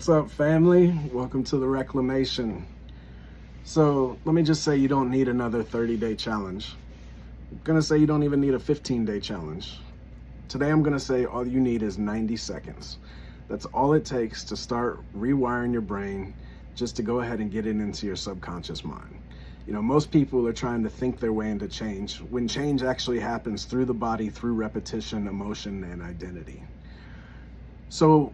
What's up, family? Welcome to the Reclamation. So let me just say you don't need another 30-day challenge. I'm gonna say you don't even need a 15-day challenge. Today I'm gonna say all you need is 90 seconds. That's all it takes to start rewiring your brain, just to go ahead and get it into your subconscious mind. You know, most people are trying to think their way into change, when change actually happens through the body, through repetition, emotion, and identity. So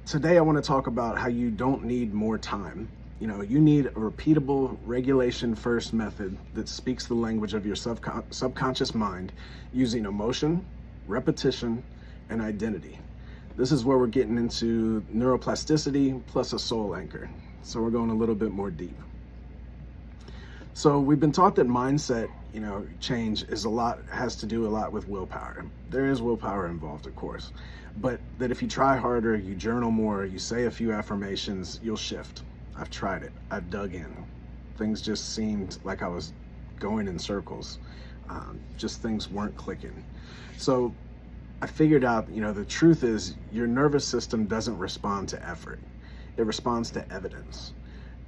today I want to talk about how you don't need more time. You know, you need a repeatable regulation first method that speaks the language of your subconscious mind using emotion, repetition, and identity. This is where we're getting into neuroplasticity plus a soul anchor. So we're going a little bit more deep. So we've been taught that mindset, change has to do a lot with willpower. There is willpower involved, of course, but that if you try harder, you journal more, you say a few affirmations, you'll shift. I've tried it. I've dug in. Things just seemed like I was going in circles. Just things weren't clicking. So I figured out, the truth is your nervous system doesn't respond to effort. It responds to evidence.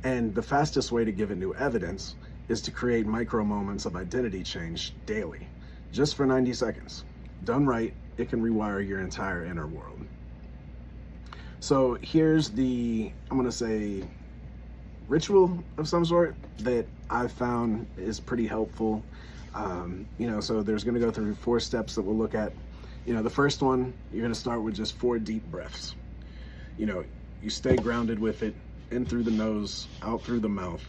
And the fastest way to give it new evidence is to create micro moments of identity change daily, just for 90 seconds. Done right, it can rewire your entire inner world. So here's I'm gonna say, ritual of some sort that I've found is pretty helpful. So there's gonna go through 4 steps that we'll look at. The first one, you're gonna start with just 4 deep breaths. You stay grounded with it, in through the nose, out through the mouth.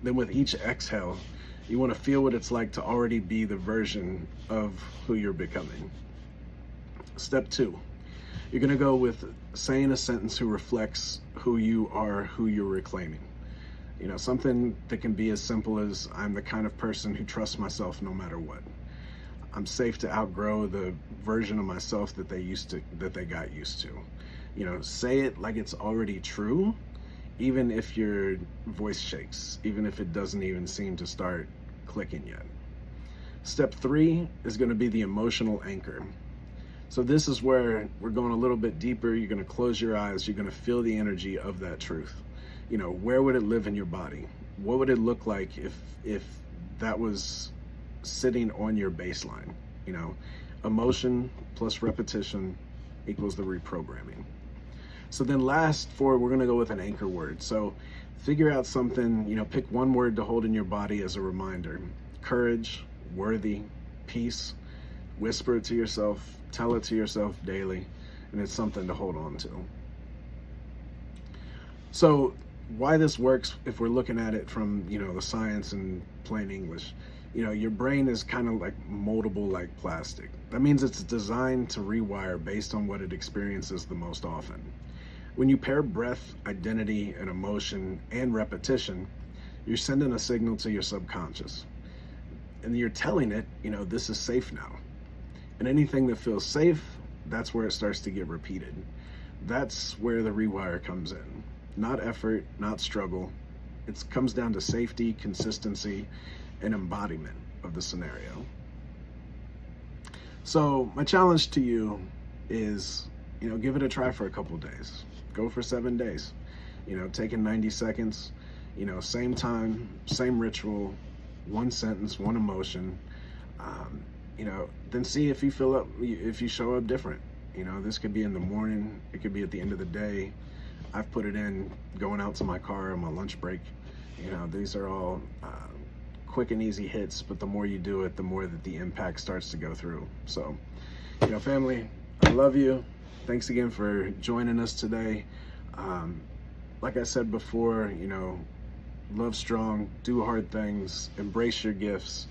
Then with each exhale, you want to feel what it's like to already be the version of who you're becoming. Step 2, you're going to go with saying a sentence who reflects who you are, who you're reclaiming. Something that can be as simple as, I'm the kind of person who trusts myself no matter what. I'm safe to outgrow the version of myself that they got used to. Say it like it's already true, even if your voice shakes, even if it doesn't even seem to start clicking yet. Step 3 is going to be the emotional anchor. So this is where we're going a little bit deeper. You're going to close your eyes. You're going to feel the energy of that truth. Where would it live in your body? What would it look like if that was sitting on your baseline? Emotion plus repetition equals the reprogramming. So then last 4, we're gonna go with an anchor word. So figure out something, pick one word to hold in your body as a reminder. Courage, worthy, peace. Whisper it to yourself, tell it to yourself daily, and it's something to hold on to. So why this works, if we're looking at it from, the science and plain English, your brain is kind of like moldable like plastic. That means it's designed to rewire based on what it experiences the most often. When you pair breath, identity, and emotion, and repetition, you're sending a signal to your subconscious. And you're telling it, this is safe now. And anything that feels safe, that's where it starts to get repeated. That's where the rewire comes in. Not effort, not struggle. It comes down to safety, consistency, and embodiment of the scenario. So my challenge to you is, give it a try for a couple of days. Go for 7 days, taking 90 seconds, same time, same ritual, 1 sentence, 1 emotion, then see if you show up different. This could be in the morning, it could be at the end of the day. I've put it in going out to my car on my lunch break. These are all quick and easy hits, but the more you do it, the more that the impact starts to go through. So, family, I love you. Thanks again for joining us today. Like I said before, love strong, do hard things, embrace your gifts.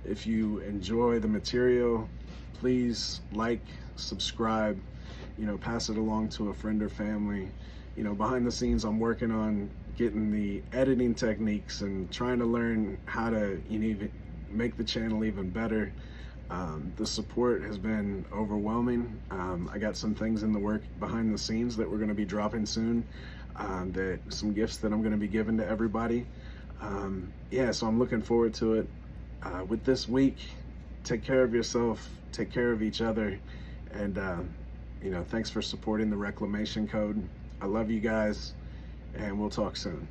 If you enjoy the material, please like, subscribe, pass it along to a friend or family. Behind the scenes, I'm working on getting the editing techniques and trying to learn how to even make the channel even better. The support has been overwhelming. I got some things in the work behind the scenes that we're going to be dropping soon, some gifts that I'm going to be giving to everybody. So I'm looking forward to it. With this week, take care of yourself, take care of each other, and thanks for supporting the Reclamation Code. I love you guys, and we'll talk soon.